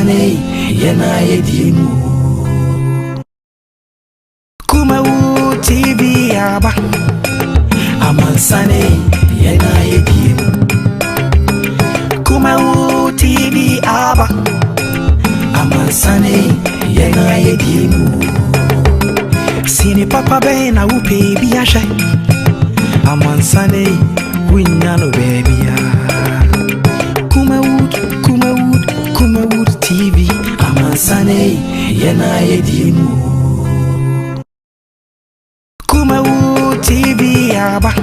Amansane yena yedimu Kumawu TV aba Amansane yena yedimu Kumawu TV aba Amansane yena yedimu Sini papa bena upe biyashe Amansane winyano baby Kumawood TV Amansane yena yedimu Kumawood TV aba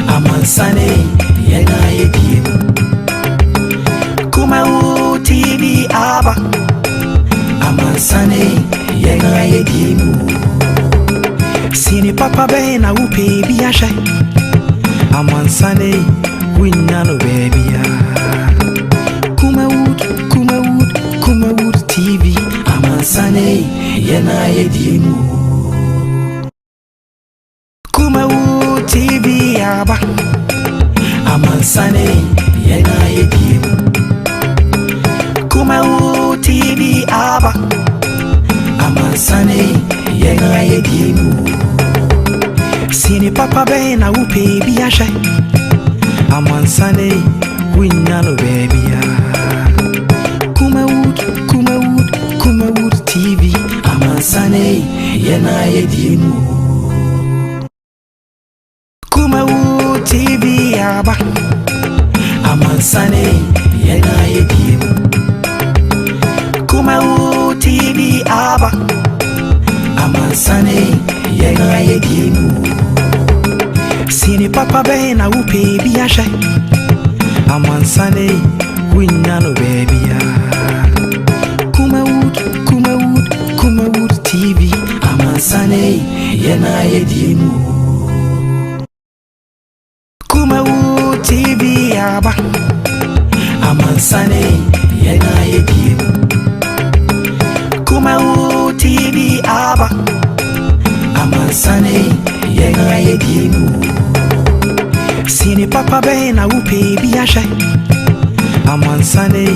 Amansane yena yedimu Kumawood TV aba Amansane yena yedimu Sini papa bena upe biyashe Amansane winyano baby Kumawood TV Amansane yena yedimu Kumawood TV aba Amansane yena yedimu Kumawood TV aba Amansane yena yedimu Sini papa bena upe biyashe Amansane winyano baby Kumawood TV Amansane yena yedimu Kumawood TV aba Amansane yena yedimu Kumawood TV aba Amansane yena yedimu Sini papa bena upe biyashe Amansane winyano baby Kumawood TV Amansane yena yedimu Kumawood TV aba Amansane yena yedimu Kumawood TV aba Amansane yena yedimu Sini papa bena upe biyashe Amansane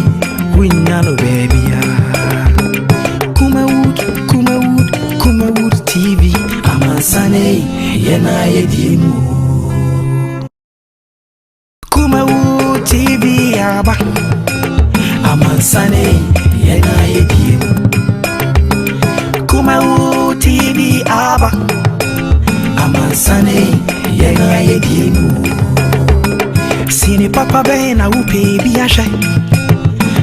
winyano baby Kumawood TV Amansane yena yedimu Kumawood TV aba Amansane yena yedimu Kumawood TV aba Amansane yena yedimu Sini papa bena upe biyashe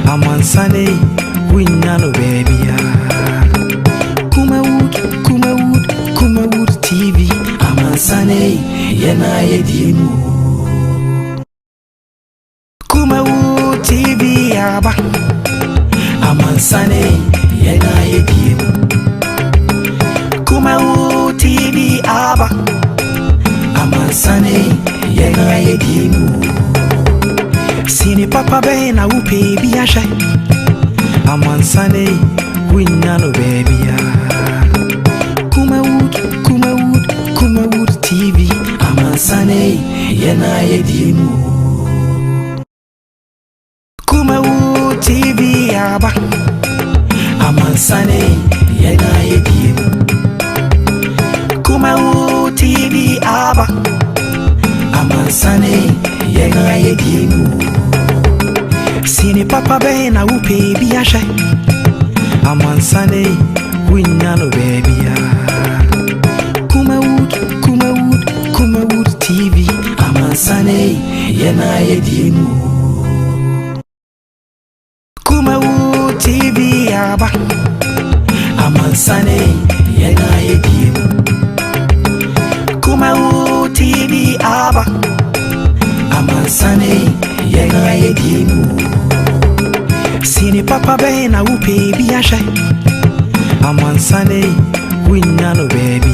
Amansane winyano baby Kumawood TV Amansane yena yedimu Kumawood TV aba Amansane yena yedimu Kumawood TV aba Amansane yena yedimu Sini papa bena upe biyashe Amansane winyano baby Kumawood TV Amansane yena yedimu Kumawood TV aba Amansane yena yedimu Kumawood TV aba Amansane yena yedimu Sini papa bena upe biyashe Amansane winyano baby Kumawood TV Amansane yena yedimu Kumawood TV aba Amansane yena yedimu Kumawood TV aba Amansane yena yedimu Sini papa bena upe biyashe Amansane winyano baby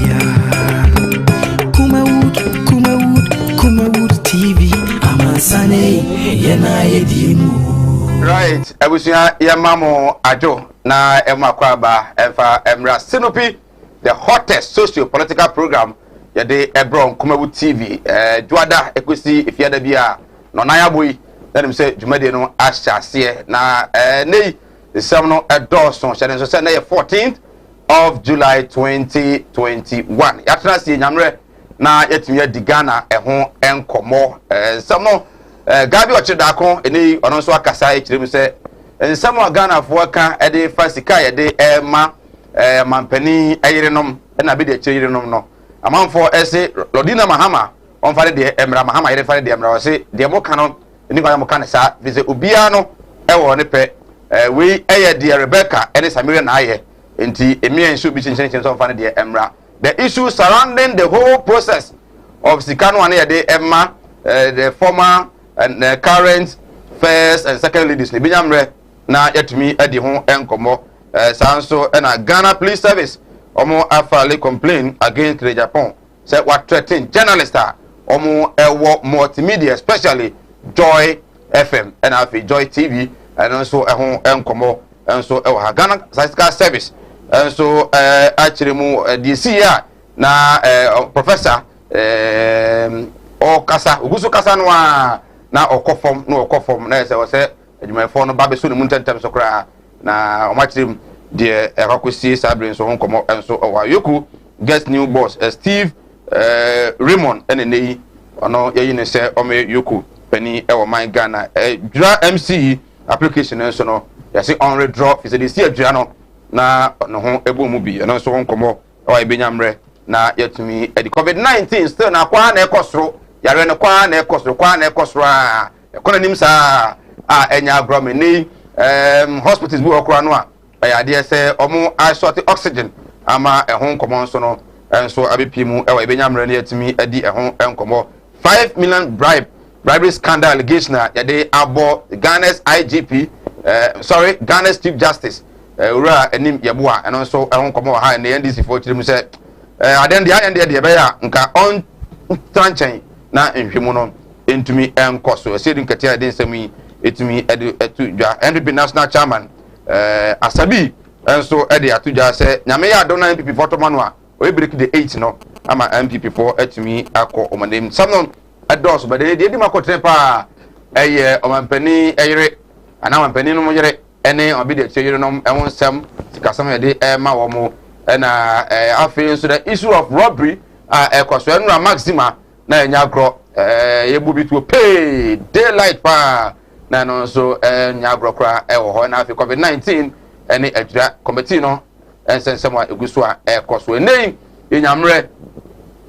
Kumawood TV Amansane yena yedimu Right, ebusia ya mamo ajo na emakwaba efa emra Sinopi, the hottest socio-political program yade Ebron Kumawood TV Juada ekwesi efiada bia no na yaboyi na dem se dwumade no ahyase na nei the seminal Dawson Shaden so say na 14th of July 2021 yatra si nyamre na yetumi di Ghana ho enkomo nsamo gabi ochidako eni ono so akasa e kirem se nsamo Ghana fo ka e de fasika ye de ma mampani ayirenom na be de ayirenom no amanfo ese Lodina Mahama on fare de Emra Mahama yere fare de Emra o se de mo kano ni kwa mo kan sa vize obia no e wo ne pe we eye de Rebecca ene Samira na aye enti emien so bi chinchin so fare de Emra the issue surrounding the whole process of Sikano and de Emma the former and current first and second ladies ni binyamre na yetumi edi ho enkomo sanso na Ghana Police Service omo afale complain against the Japan say what threaten journalists omo ewo multimedia especially Joy FM and afi Joy TV and also ho enkomo and so Ghana Statistical Service and so actually mu DC ya na professor o kasa ugusu kasa no na okofom na okofom na se wo se adwumayfo no ba be so ne muntentem so kra na o machirim de erakosi sabrin so honkomo enso o yoku guest new boss Steve Raymond enenei ono yeyi ne se o me yoku pani e wo man Ghana dra MC application enso no ya se on redraw fi se de si adua no na no ho ebomu bi eno so honkomo o ebenyamre na yetumi the COVID-19 still na kwa na ekosoro yare ne kwa na ekosoro a ekona nim sa enya agromeni hospitals bu okura no a ya de se omo short oxygen ama ehon komo so no enso abepimu e wa ebenyamre na yetumi adi ehon enkomo 5 million bribery scandal allegation ya de abo Ghana's IGP Ghana's Chief Justice ura enim yeboa eno so ehon komo ha na NDC for tirim se ade de be ya nka on tranchen na nhwemu no entumi enkoso esedin katia de nsemi etumi etu dwa NPP national chairman Asabi enso ede atudwa se nyame ya dona NPP fotoman a we break the 8 no ama NPP for etumi akọ omanem samnon ados but de di makotre pa eye omampani eyire ana omampani no mo yire ene obi de cheyire no ewonsem sikasam ye de ma wo mo na afi so the issue of robbery ekwaso enura maxima na enya agro yebu bitu pay daylight pa na no so enya agro kra ewo ho na afi COVID-19 ene adura committee no ensensem eguso a ekwaso enei enyamre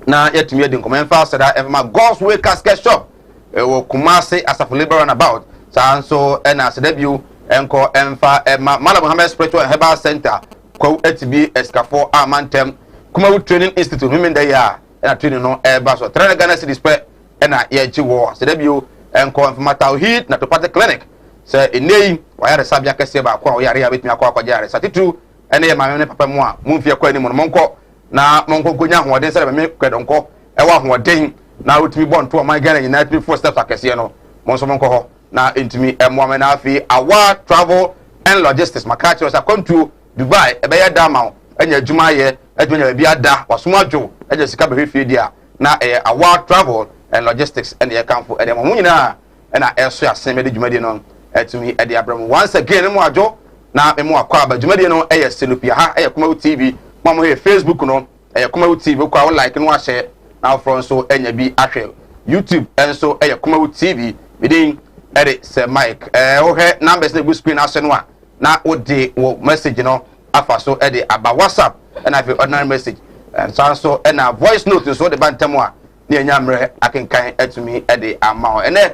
na yetumi edi nkomen fa sada evma God's Way Casket Shop ewo Kumasi Asafo Liberal about sanso na sedabio enko emfa Malam Muhammad Spiritual Herbal Center kwa etibi eskafo amantem kuma training institute women day ya na training no eba so trainer Ghana city spread na ye jiwo sedabio enko informatal heat na topate clinic se enei wa ya sabia kese ba kwa yare ya betimi akwa jare satitu ene ye maame ne papa mu a mumfie kwa ni monko na monko konya hoden se be me kredonko ewa hoden na otimi bonto my Ghana United four steps akese no monso monko ho na entimi emo na afi awa travel and logistics makachi was akontu Dubai ebeya dama enya adwuma ye adwuma bia da wasomadwo eje sika behwefie dia na awa travel and logistics and ye kanfo ede mo nyina na eso aseme de dwuma de no etumi ede abram once again mo adwo na emo akwa ba dwuma de no eye Senopia ha eye Kumawu TV mo he Facebook no eye Kumawu TV kwa wo like no ahye na from so enya bi ahwe YouTube enso eye Kumawu TV bidin ede se mic wo he numbers na go screen ase no a na odi wo message no afaso e de aba WhatsApp and afi ordinary message and so and a voice note so de bantamo a na enyamre akenkan atumi e de ama ene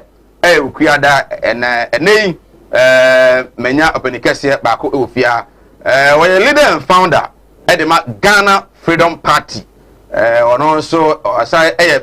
ukuada ene menya openikese ba ko ofia we leader and founder e de ma Ghana Freedom Party ono so asai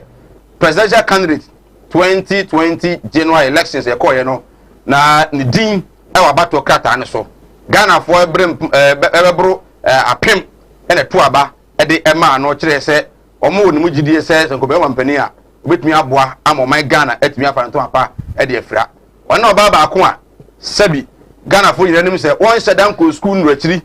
presidential candidate 2020 January elections e ko ye no na ni din e wa bato krata ne so Ghana for ebrebro apem ene to aba e de ema no kire se omo oni mugidie se nkobe wampani a obetumi aboa ama my Ghana etumi afa nto apa e de afira ona oba ba ko a sabi Ghana for yiranim se won shedan ko school no akiri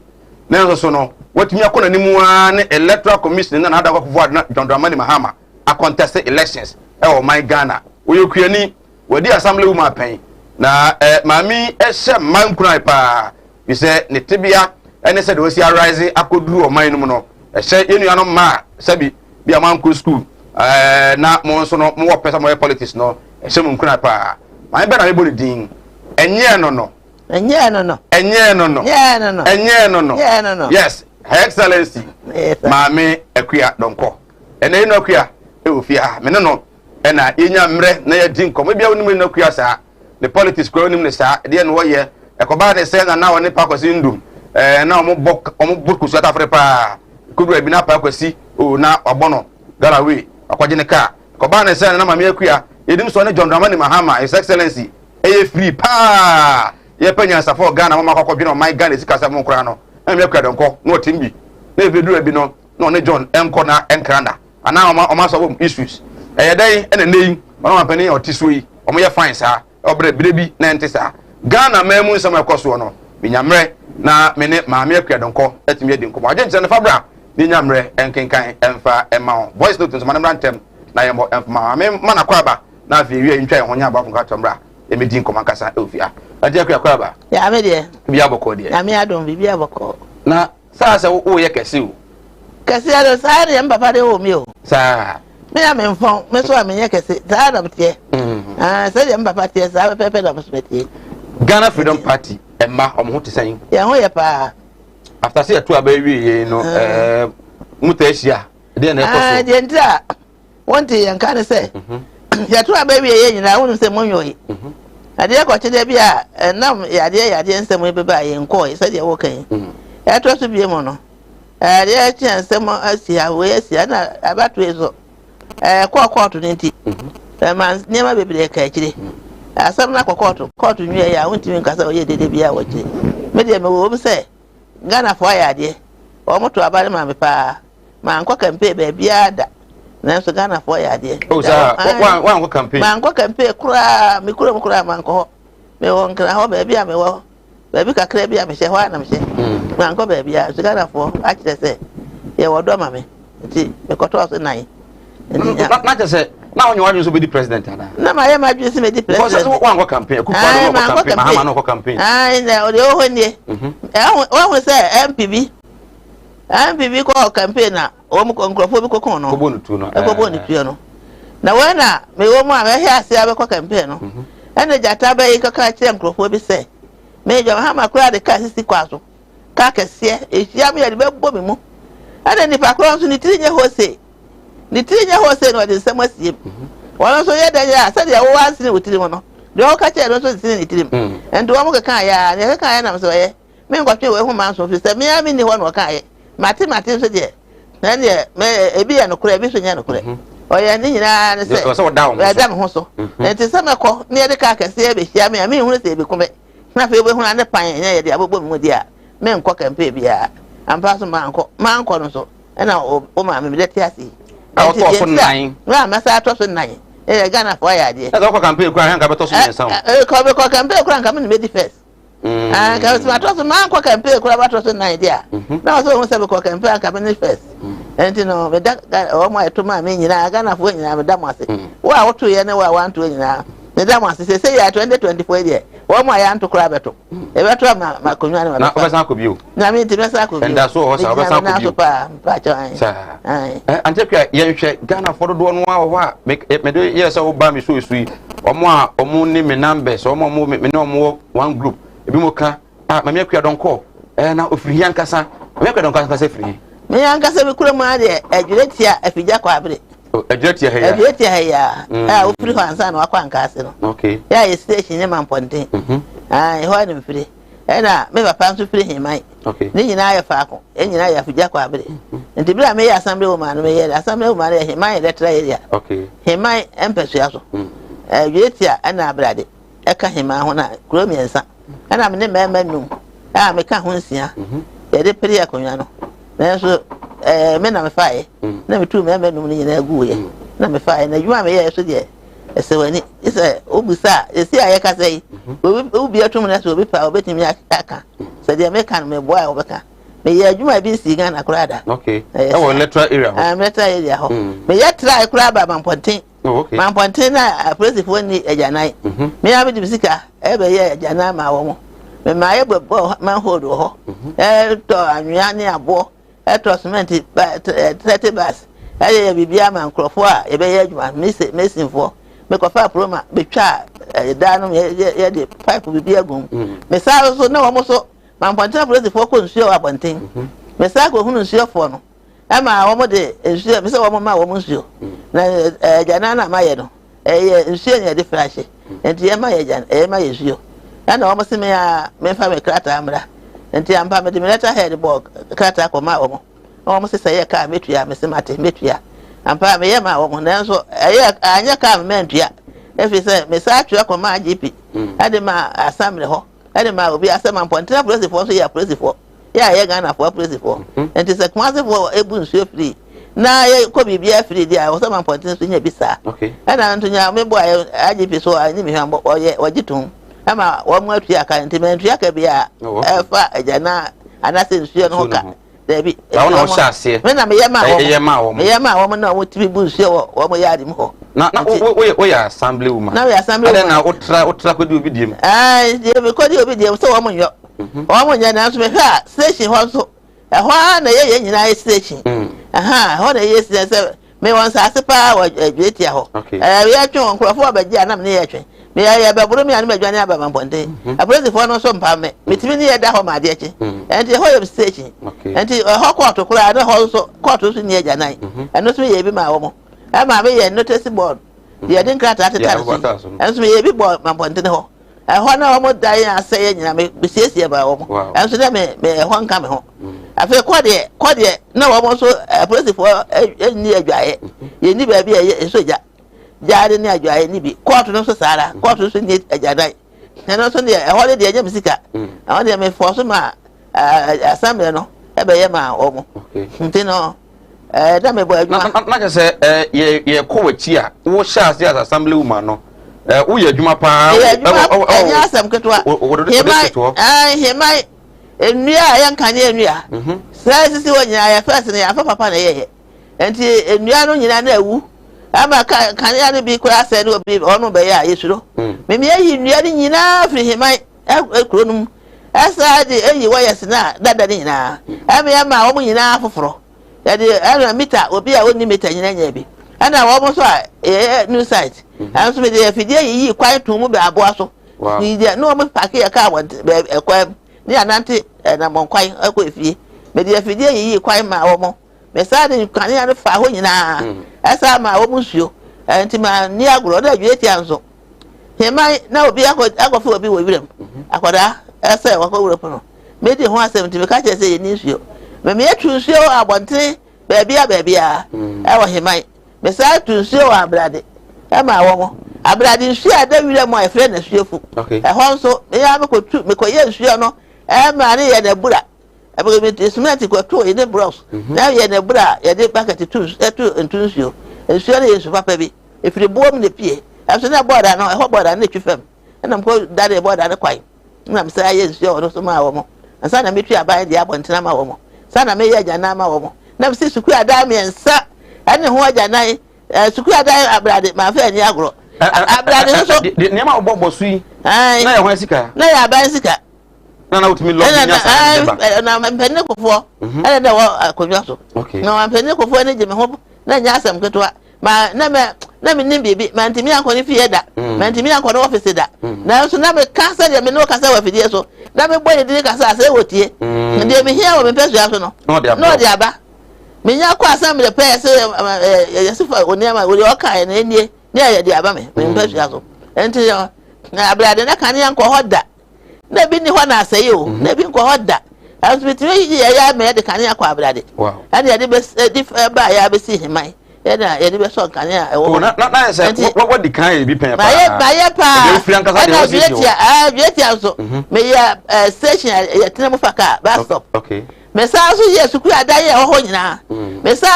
na so no watumi akona nimu a ne electoral commission na ada kwafo ad na John Dramani Mahama a contest elections e o my Ghana oyokuani wadi assembly woman pen na mami ehye mankuna pa bi se ne tibia ene se de osi arise akoduru oman no no ehye yenu anom ma sabi bi amanko school na mo nso no mo wo pesa mo politics no ehye mo nkuna pa ma be na me body din enye no no yes her excellency maame akua donko ene no akua e ofia me no ena yenya mre na ya din komo bia woni no akua sa the politics ko woni ne sa de no ye ekoba de se na woni pa kwasi ndum na omo bok kusu ata fre pa kudu abi na pa kwasi o na obono garawe akwaje ne ka ekoba ne se na maame akua yedim so ne John Dramani Mahama his excellency eye free pa ye panya safo Ghana mama kwakọ no my Ghana sika sa mo nkura no na akua donko no timbi na evedu abi no no ne John enko na enkranda ana oma so issues dey ene nei mama pani otiso yi omo ye fine sa obre birebi na ente sa Ghana memu nsam ekoso no binyamre na me ne maame akua donko atimi edi nkomo agye ne fabra binyamre enkenkan emfa ema voice note nsoma na ntem na yemo emfa maame mana kwaba na afi wi ntwa ho nya ba funka tombra emedi nkomo kasa ofia agye akua kwaba ya me de bi aboko de ya me adon bi aboko na sa sa wo ye kese o kese ado sa de mbapa de o mi o sa me ya me mfon me so amenye kese sa da mtie sa de mbapa tie sa pepe da msmetie Ghana Freedom Party emma omo te san ya ho ye pa after say to abawi ye no mutashia de na ekoso de ntia wonte yanka ne se ya to abawi ye nyina wonu se monyoyi ade ko chede bia nam yade nsem e beba ye nko se de wo kan ya to so bie mo no ade chi nsem asia we asia na abatu ezo kotu nti man nema bebere ka chire asam na kotu nwie ya wonti min kasa oye dede bia wo chire me de me wo bi se Ghana fo ya de o moto abale ma me pa ma nko campaign be bia da na so Ghana fo ya de o sa wa nko campaign ma nko campaign kura mi kura ma nko me won kra ho be bia me wo be bi kakra bia me she ho na me she ma nko be bia so Ghana fo a chire se ye wo do ma me nti me koto so nan na just na onye wanyu so be the president ana na ma ye ma dwe se me di president because wa nko campaign ku kwa no campaign Mahama no campaign na o de o ho nie wa ho se MPB ko campaign na o mu ko nkrofo bi kokon no ko bonu tu no ko bonu tu no na we na me wo mu a me hia ase abe ko campaign no ene jata be yi kaka kire nkrofo bi se me jo Mahama kura de ka sisi kwaso ka kese ehia me ye be bo me mu ene ni pa kro so ni tirinye hose no de nsema sie wala so ye da ya se de wo ansini wotiri mo no de o ka kire no so sini ni tirim endo wo mo ka ya ne ka ya na so ye me ngotwe we hu man so fi se me ami ni ho no ka ye mate so de na ne me ebi ya no kura ebi so nya no kura o ya ni nyina ne se so down ho so enti se me ko ne de ka kese e be hia me ami hu se ebi kume na fe be hu na ne pan nya ye de abobom mu dia me nko campaign bia ampa so man ko no so na o ma me de tiasi a to so nan na ma sa to so nan e Ghana fo ya de e ko campaign kura han ka beto so nyensa ko campaign kura nka me ne be first ka so to so man ko campaign kura ba to so nan dia na so won se be ko campaign ka me ne first enti no be da o mo eto ma me nyina Ghana fo nyina me da mo ase wa wo to ye ne wa want to nyina me da mo ase se ya 2024 dia wo mo ya nto kura beto e beto ma konwa ne na obesan ko bio na me ti me sa ko bio enda so ho sa obesan ko bio pa cho ai antekwa ye hwe Ghana fo do no wa wa me do ye se wo ba me so esui omo ni me numbers omo me ne omo one group ebi mo ka ma me akua donko na ofiri yan kasa me akua donko kasa free me yan kasa be kura mu ade adwuretia afija kwa abre adwuretia heya ofiri ho ansa na wakwa nkase no okay ya ye station ne mamponten ho ne mfiri na me papa nso firi himai okay ni nyina ya faako nyina ya afija kwa abre nti bla me ya assembly woman no me ye assembly woman ya himai letra area okay himai empesu aso adwuretia na abrade eka himai ho na kuro miensa ana me ne mema num me ka ho nsia ye de pere akonwa no na so me na me fae na me tu mema num ni nyina agu ye na me fae na yuma me ye so de esewani ise obusa esi aye ka sei obi atum na so obi pa obetimi aka se de me kan me boa obeka me ye adwuma bi si Ghana kurada okay e wo electoral area ho electoral area ho me ye try kuraba mamponten mamponten na presi fo ni ejanai me ya bi bisika e be ye ejanai ma wo mo me my manhole ho to anwea ne abo to cement 30 bus aye bibia man krofo a e be ye adwuma mesin fo me ko fa proma be twa da no ye de pipe bibia gum me sa so na wo mo so man ponta police fo ko nsuo abonten me sa ko hunu nsuo fo no ama wo mo de nsuo me se wo mo ma wo mo nsuo na jana na ma ye no nsuo ne de flashe enti ye ma ye jana ma ye nsuo ana wo mo se me a me fa me krata amra enti ampa me de me letter head board krata ko ma wo mo wo mo se ye ka metua me se mate metua ampa me ye ma wo mo na so anya ka me mentua efi se me sa atwa ko ma GP ade ma assembly ho ade ma obi asema pontina police for so ya police for ya ye Ghana for police for enti se kwase for ebu nsuo free na ye ko bibia free dia wo se ma pontina so nya bisa ana ntunya me bo IGP so ani mi hwambo oye wagitum ama wo mu atua ka enti me atua ka bia efa ajana anase nsuo no ka debi na wo sha ase me na me ye ma wo na wo tibi bu nsuo wo mo ya dim ho na wo ya assembly woman na we assembly woman na otra ko di obi diem je me ko di obi diem so wo mo yo wo mo nya na so me hwa station ho so ho na ye nyina station ho na ye station me won sa asepa wa dwetia ho we atwe nkrofo abaji anam ne ye twe me ya be buru me anu adwane aba mamponte apolice fo no so mpa me mitimi ne ye da ho ma de eche enti ho ye station enti ho court kura na ho so court so ne agya nan eno so ye bi ma wo mo ama me ye notice board ye din krata atata so enso me ye bi board mamponte ne ho ho na wo mo dan ase ye nyina me bisiesie ba wo mo enso de me ho nka me ho afi kode na wo mo so police fo ni adwaye ye ni ba bi ye soja jaade ni adwaye ni bi court no so sara court so ni ajadan eno so ne ho de ye misika ho de me force ma assembly no e be ye ma wo mo ntino da me bo adwuma na ke se ye ko wachi a wo sha as assembly woman no wo ye adwuma pa enya asem ketwa hemai enua ya nkane enua sai sisi wo nyina ya first ne ya fa papa na ye enti enua no nyina na awu ama kane ya no bi kura sai no bi ono be ya yesuro me yi enua ni nyina firi hemai ekronum asa de eyi wires na dada ni nyina ama ya ma wo nyina afoforo ya de ana mita obi a oni mita nyina nya bi ana wo mo so a new site anso me de fidie yi kwan to mu be aboa so ni de no mo pake ya ka won ekwa ni anante na monkwan akọ efie me de fidie yi kwan ma wo mo me sa de kan ya no fa ho nyina asa ma wo mu suo enti ma ni agro da dweti anso hemai na obi akọfo obi wo wirem akoda asa wakọ wuro pono me de ho asem ti me ka che se ye ni suo me etu nsuo abonte baabi a e wo hemai me sa tu nsuo abrade e ma wo mo abrade nsuo ada wire mo e fre na suofu e ho nso me ya me ko ye nsuo no e ma ne ye na bura e be me cement ko to ye ne bros na ye na bura ye de bucket tu ntu nsuo nsuo ne ye su papa bi e firi boom ne pie e so na border no e ho border na twefam e na ko dare border ne kwai na me sa ye nsuo no so ma wo mo ansa na me tu aban de abontena ma wo mo sana me ya jana ma wo mo na se suku ada me nsa ane ho ajana suku ada abrade ma fa ni agro abrade so ne ma obobbo sui na ya ho sika na ya ban sika na utimi lo nya sa na mpene kofo ene da wo akonwa so na mpene kofo ne je me ho na nya asam ketwa ma na me nim bibi ma ntimi ankoni fie da ma ntimi ankoni office da na so na me kasa de me no kasa wa fidie so na me boye de kasa ase wotie ndie me hia wo me pesu aso no no de aba me nya kwa asam de pe se yesifa oniama wo de oka na enie ne ya de aba me pesu aso enti na abrade na kan ya nko hoda na bi ni ho na aseye o na bi nko hoda asibiti ya me de kan ya kwa abrade ani ya de be ba ya be si himai ya de be so kan ya o na say what the kan bi pen pa ba ya pa na vietia so me ya station ya tena faka bus stop me sa so ye suku ada ye ho nyina me sa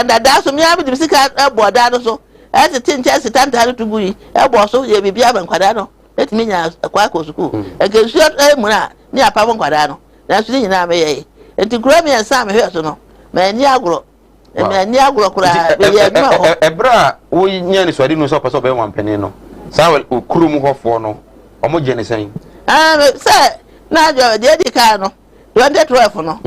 da so me ya bi sika boda no so ati tincha sitanta to gui e bo so ye bibia ban kwada no etimi nya kwa ko suku e ke su mu na ni apa ban kwada no na so nyina me ye enti kura me sa me hwe so no me ni agro ni agro kura be ye ma ho ebra wo nya ni swadi no so be wan pani no sa kuru mu hofo no omo je ne sen me say na jo de di ka no 2012 no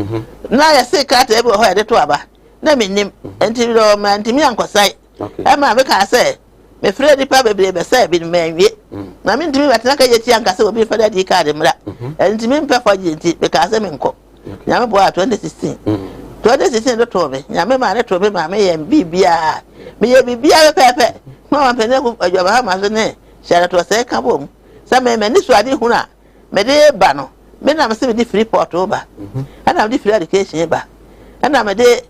na ya se ka ta ebe ho ya de to aba na menim enti do ma ntimi ankosai e ma me ka se me frɛ nipa bebre be sai bi me nwie na me ntimi batena ka yeti ankasa obi fa da di ka de mra ntimi mpe fo enti be ka se me nko nya me bo 2016 2016 do to me nya me ma ne to me ma me ye bibia me ye bibia pepe ma pene ku ajoba ha ma so ne shara to se ka bom sa me ni so ade huna me de ba no me na me se me di free port ba ana me di free education ba ana me de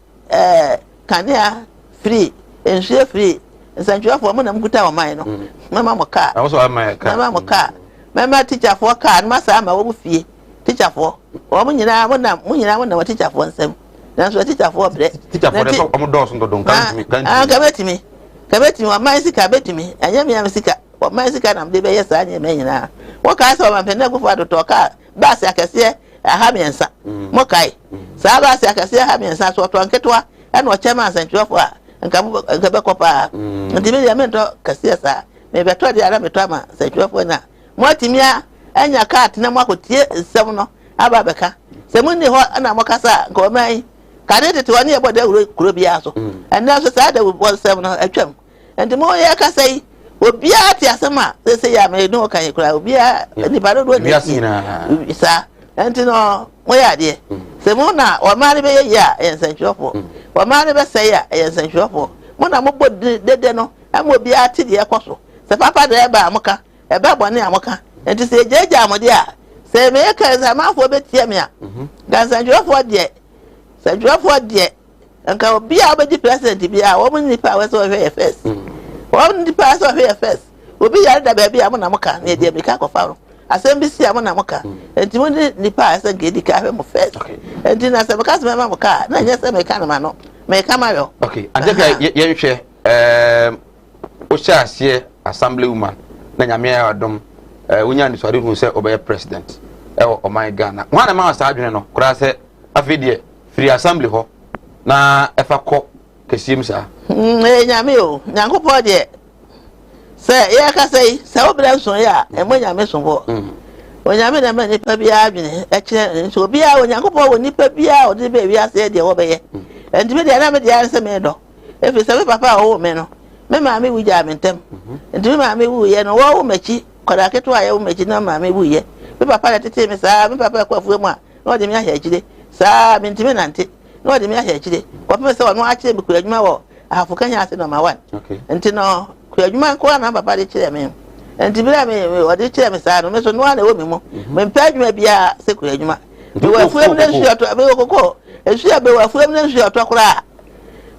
kania free enhwe free nsanjua for mo na mkuta wa mai no mama mo ka I also have my car mama mo ka mama teacher for ka ma sa ma wo fie teacher for wo mo nyina mo na wo teacher for nsem na so teacher for bre teacher for so omo do so don kan mi ka betimi wa mai sika betimi anya mi am sika wa mai sika na mde be yesa anya me nyina wo ka so ma pende ku fa do to ka ba se akese ha miensa mo kai sa ba se akese ha miensa so to anketwa e no chema nsanjua for nka be kopa nti me ya mento kase sa me be to de ara me to ama nsanjua for na mo timia anya card na mo akotie nsem no aba beka se munni ho na mo kasa nka o mai ka ne tete wani e boda kuro bia so ena so sa da wo nsem no atwam nti mo ye kasa yi obi ati asema se ya me no kan kura obi ni ba do ni sa nti no mo ya de se mo na o ma ne be ya nsanjua for o ma ne be se ya nsanjua for mo na mo bod dede no ama obi ati de ekoso se papa da e ba amoka e ba bone amoka enti se jeja amode a se me ka za ma fo betie me a gansanjua for de sanjua for de nka obi a obeji president bi a wo mo ni pa we so we first wo ni pa so we first obi ya da ba bi a mo na moka na de bi ka ko fa ro asem bi si a mo na moka enti mo ni pa asa ngedi ka we mo first enti na se me ka se me ma moka na nya se me ka na ma no me ka ma yo okay ande ka ye nhwe o sha ase assembly woman na nyame ya dom wonya ni so ade hu se obey president o my Ghana wana ma sa adwene no kura se afedie free assembly ho na efa ko kesiem sa nyame o nyankopɔ de se ye ka sei se obra nso ya emo nyame so bo onyame na ma nipa bia adwene kire nso bia onyankopɔ wo nipa bia o de be wi ase de wo be ye enti me de na me de ya se me do efi se papa o me no me ma me wuja me ntem enti me ma me wu ye no wo machi kwada keto aye wo machi na ma me wu ye me papa le tete me sa me papa kwa fu mu a no de me ahia akide sa me ntime nante no de me ahia akide ko me se wo no akire me kura adwuma wo afuka nya ase no ma 1 enti no kura adwuma ko na papa de kire me enti bi me wo de kire me sa no me so no na wo me mu me mpa adwuma bia se kura adwuma bi wo fu em na nsu ato be wo kokko nsu abe wo fu em na nsu ato kura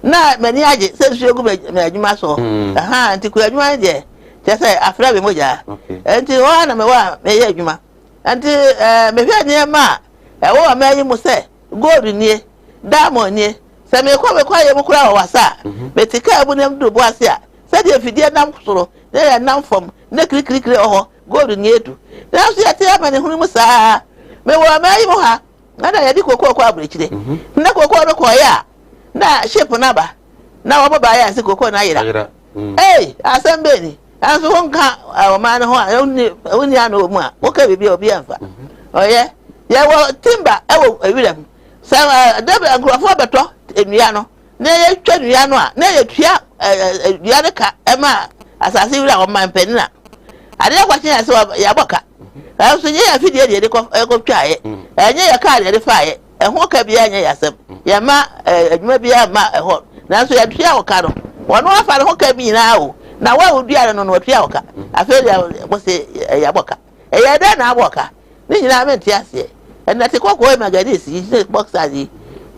na mani age se nsu egu me adwuma so aha enti kura adwuma de se afra be moja enti wo na me wa me ye adwuma enti me hwe ne ma wo ma yi mu se gold nie diamond nie se me kwa ye mu kura wa wasa me tika ebu nem do bo ase a se de fidie nam soro na ya nam fom na krikri oho gold nie edu na so ya te ama ne hunu mu saa me wo ma yi mu ha na da ya di kokko kwa abrechire na kokko no ko ya na shape na ba na wo ba ya se kokko na yira asembe ni aso honka o ma ne ho a uni ano mu a wo ka bibi obi anfa oye ya wo timba e wo ewirem sa da agrofo beto enua no na ye twa nua no a na ye tua dua ne ka e ma asase wira o man penina ade kwa chen se ya boka aso nye ya fidie de ko twa ye enye ya ka de fa ye e ho ka bia nye ya sem ya ma adwuma bia ma e ho na so ya tua o ka no wono afa ne ho ka bi na o na wa odua no no tua o ka afa ya bo se ya boka e ya da na boka ni nyina menti ase e na te kokko e magadisi ni boxer ni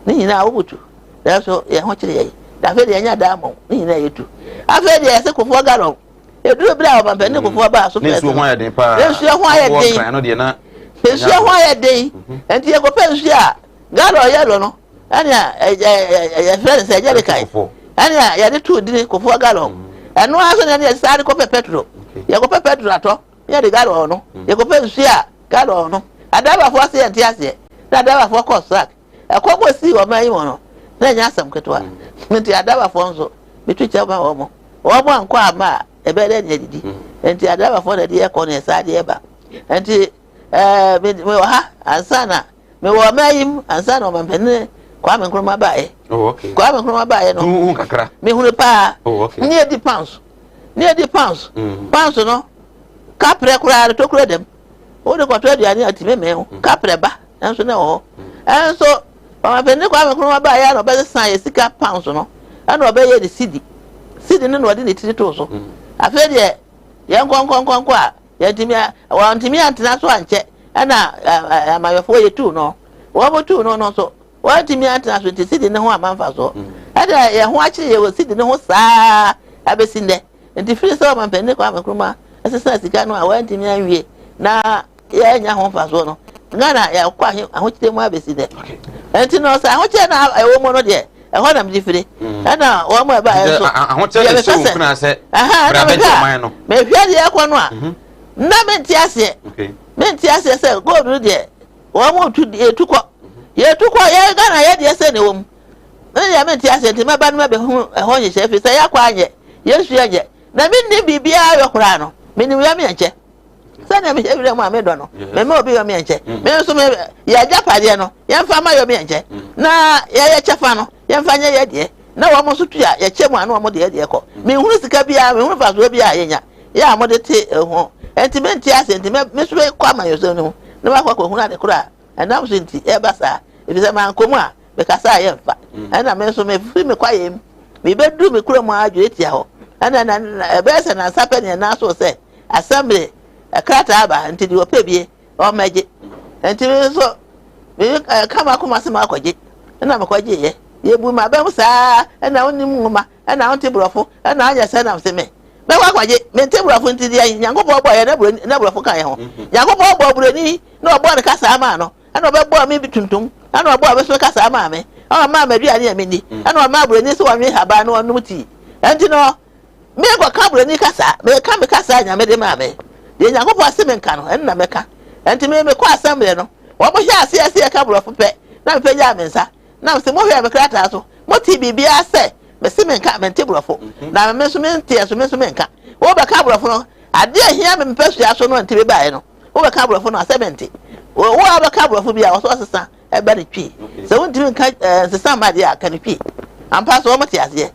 nyina obutu da so ya ho kire ye da fe de nya da mo ni nyina yetu afa de se kofo galo e duro bra o bampa ni kofo ba so pe ni so ho ya den pa ni so ho ya den no de na ni so ho ya den enti e ko pe nsu a galo ye lo no ania e friend se je kai ania ya de tu di kofo galo eno aso na ni sare ko pe petrol ye ko pe petrol ato ye de galo no ye ko pe nsu a galo no adaba fo ase enti ase na adaba fo ko sack e ko ko si o mai mo no na nya asam ketwa menti adaba fo nso bitwicha ba wo mo anko ama e be de nya didi enti adaba fo na de e ko na sa de e ba enti me ha ansana me wo mayim ansana o mampene kwa me nkroma baaye oh okay kwa me nkroma baaye no kakra me hunu pa oh okay near the pounds pounds no kapre kura to kura dem o de kwato aduane atime me ho kapre ba enso na ho enso o mampene kwa me nkroma baaye no be san ye sika pounds no ana obeye de cedi ne no de ne tiri to so afa de ye nkonkon a ye timia wa timia antena so anche ana amayefo ye tu no wo bo tu no so wa timia antena so te cedi ne ho amanfa so ada ye ho akire ye wo cedi ne ho saa abesinde enti firi so mampene kwa makruma asesa sika no a wa timia wie na ye nya ho fa so no ngana ya kwa ahokite mu abesinde enti no sa ahoche na ewo mo no de ehọ na mjifire ana wo mo ba enso ahoche so kuna se bra benti man no me hwia de yakọ no a na menti ase menti ase se gold de wo mo etukọ ye gana ye de se ne wo mu ya menti ase ti meba no be hu ehọ nye chefi se yakọ anye yesu anye na minni bibia ayokura no minni ya me enche se na me hwia mo amedo no me obi yo me enche me so me ya japade no ya mfa ma yo me enche na ya chefa no yemfanya ye de na wo mo so tua ye chemu anu mo de de ko me hunu sika bia me hunu faso bia ye nya ya mo de te ho entimenti asenti me so kwa ma yo so no na ba kwa hunu ade kura na mo so nti e basa e bi se man komu a be kasa ye mfa na me so me fi me kwa ye me be du me kura mo adwo etia ho na e be se na sape ne na so se assembly krata aba nti di opebie o meje enti so me kama kuma se ma kwaje na ma kwaje ye yebu ma be musa na onim ngoma na on tebrofo na anya se na se me be kwa kwaje me tebrofo nti dia nyankopɔ bɔ ye na brofo kan ye ho nyankopɔ bɔ burani na ɔbɔ ne kasa ama no na ɔbɛ bɔ me bituntum na ɔbɔ be so kasa ama me o ma maduane ya me ni na ɔma burani so wanwe haba na ɔnum ti enti no me kwa ka burani kasa me kasa nya me de ma me de nyankopɔ se me nka no na me ka enti me kwa assembly no wo mo hia ase ka brofo pe na me pe ya me nsa na se mo hwe me krata so mo ti bibia se me se me nka me ntebrofo na me so me ntia so me so me nka wo be ka brofo no ade ahia me pesu aso no nti be bae no wo be ka brofo no asebenti wo be ka brofo bia wo so sesa e be ne twi se won ti me nka sesa ma de aka ne twi ampa so mo ti ase